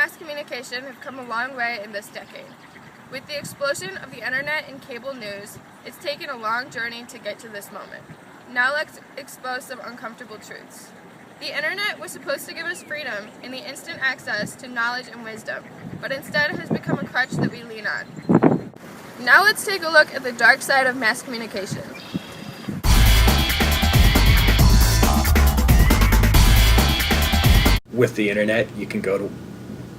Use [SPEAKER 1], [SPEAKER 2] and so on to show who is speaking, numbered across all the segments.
[SPEAKER 1] mass communication have come a long way in this decade. With the explosion of the internet and cable news, it's taken a long journey to get to this moment. Now let's expose some uncomfortable truths. The internet was supposed to give us freedom and the instant access to knowledge and wisdom, but instead it has become a crutch that we lean on. Now let's take a look at the dark side of mass communication.
[SPEAKER 2] With the internet, you can go to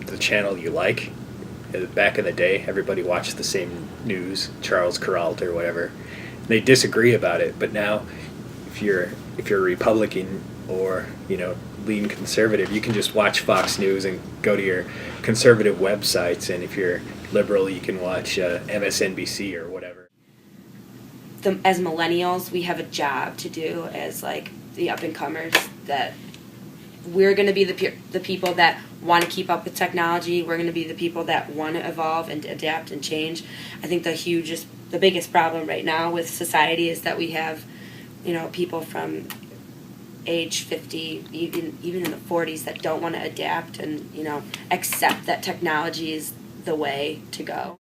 [SPEAKER 2] the channel you like. Back in the day, everybody watched the same news, Charles Kuralt or whatever. They disagree about it, but now if you're a Republican or lean conservative, you can just watch Fox News and go to your conservative websites, and if you're liberal, you can watch MSNBC or whatever.
[SPEAKER 3] As millennials, we have a job to do as like the up and comers, that we're going to be the people that want to keep up with technology. We're going to be the people that want to evolve and adapt and change. I think the biggest problem right now with society is that we have, people from age 50, even in the 40s, that don't want to adapt and, accept that technology is the way to go.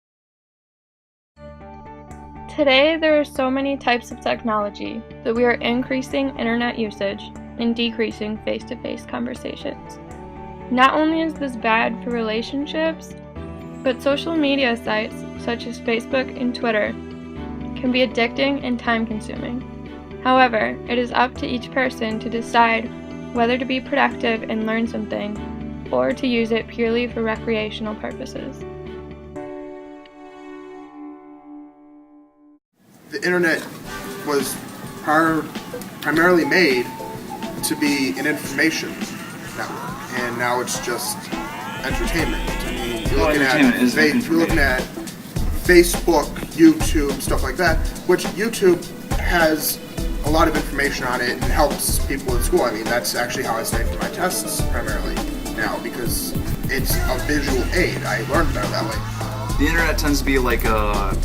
[SPEAKER 1] Today, there are so many types of technology that we are increasing internet usage and decreasing face-to-face conversations. Not only is this bad for relationships, but social media sites such as Facebook and Twitter can be addicting and time-consuming. However, it is up to each person to decide whether to be productive and learn something, or to use it purely for recreational purposes.
[SPEAKER 4] The internet was primarily made to be an information network, and now it's just entertainment. I mean, you're looking at Facebook, YouTube, stuff like that, which YouTube has a lot of information on it and helps people in school. I mean, that's actually how I study for my tests primarily now, because it's a visual aid. I learned better that way.
[SPEAKER 5] The internet tends to be like a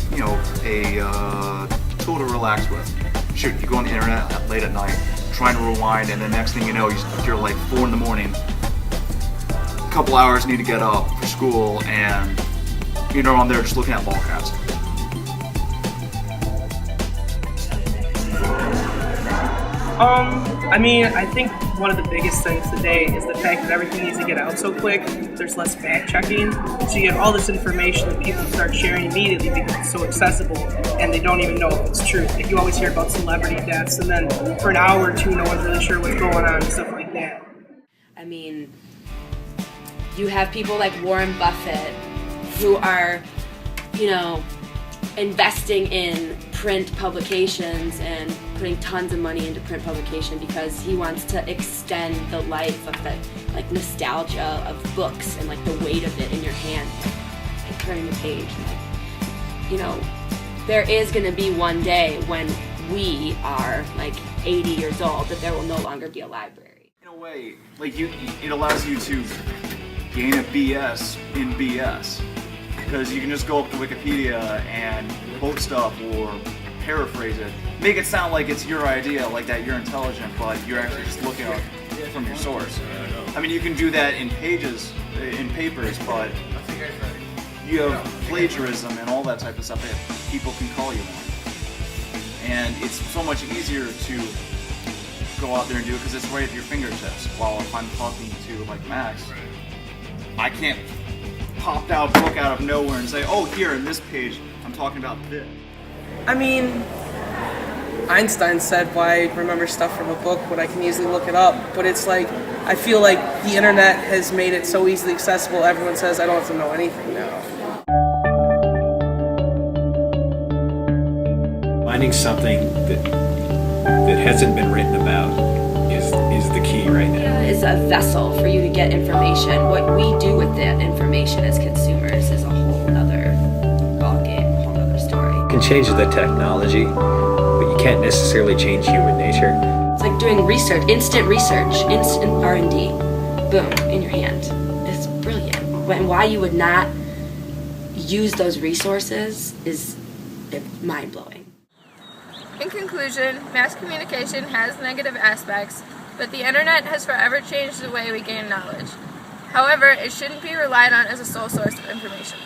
[SPEAKER 5] tool to relax with. Shoot, you go on the internet late at night, trying to rewind, and the next thing you know, you're like 4 in the morning. A couple hours, need to get up for school, and you're on there just looking at lolcats.
[SPEAKER 6] I think one of the biggest things today is the fact that everything needs to get out so quick. There's less fact checking, so you get all this information that people start sharing immediately because it's so accessible, and they don't even know if it's true. Like, you always hear about celebrity deaths, and then for an hour or two, no one's really sure what's going on and stuff like that.
[SPEAKER 3] I mean, you have people like Warren Buffett who are, investing in print publications and putting tons of money into print publication because he wants to extend the life of the nostalgia of books and the weight of it in your hand, turning the page. There is going to be one day when we are 80 years old that there will no longer be a library.
[SPEAKER 5] In a way, it allows you to gain a BS in BS. Because you can just go up to Wikipedia and quote stuff or paraphrase it. Make it sound like it's your idea, like that you're intelligent, but you're actually just looking up from your source. I mean, you can do that in papers, but you have plagiarism and all that type of stuff that people can call you on. And it's so much easier to go out there and do it because it's right at your fingertips. While if I'm talking to Max, I can't pop out a book out of nowhere and say, oh, here in this page, I'm talking about this.
[SPEAKER 6] I mean, Einstein said, why remember stuff from a book when I can easily look it up? But it's I feel like the internet has made it so easily accessible, everyone says I don't have to know anything now.
[SPEAKER 2] Finding something that hasn't been written about is the key right now.
[SPEAKER 3] Is a vessel for you to get information. What we do with that information as consumers is a whole other ballgame, a whole other story.
[SPEAKER 2] You can change the technology, but you can't necessarily change human nature.
[SPEAKER 3] It's like doing research, instant R&D, boom, in your hand. It's brilliant. And why you would not use those resources is mind-blowing.
[SPEAKER 1] In conclusion, mass communication has negative aspects, but the internet has forever changed the way we gain knowledge. However, it shouldn't be relied on as a sole source of information.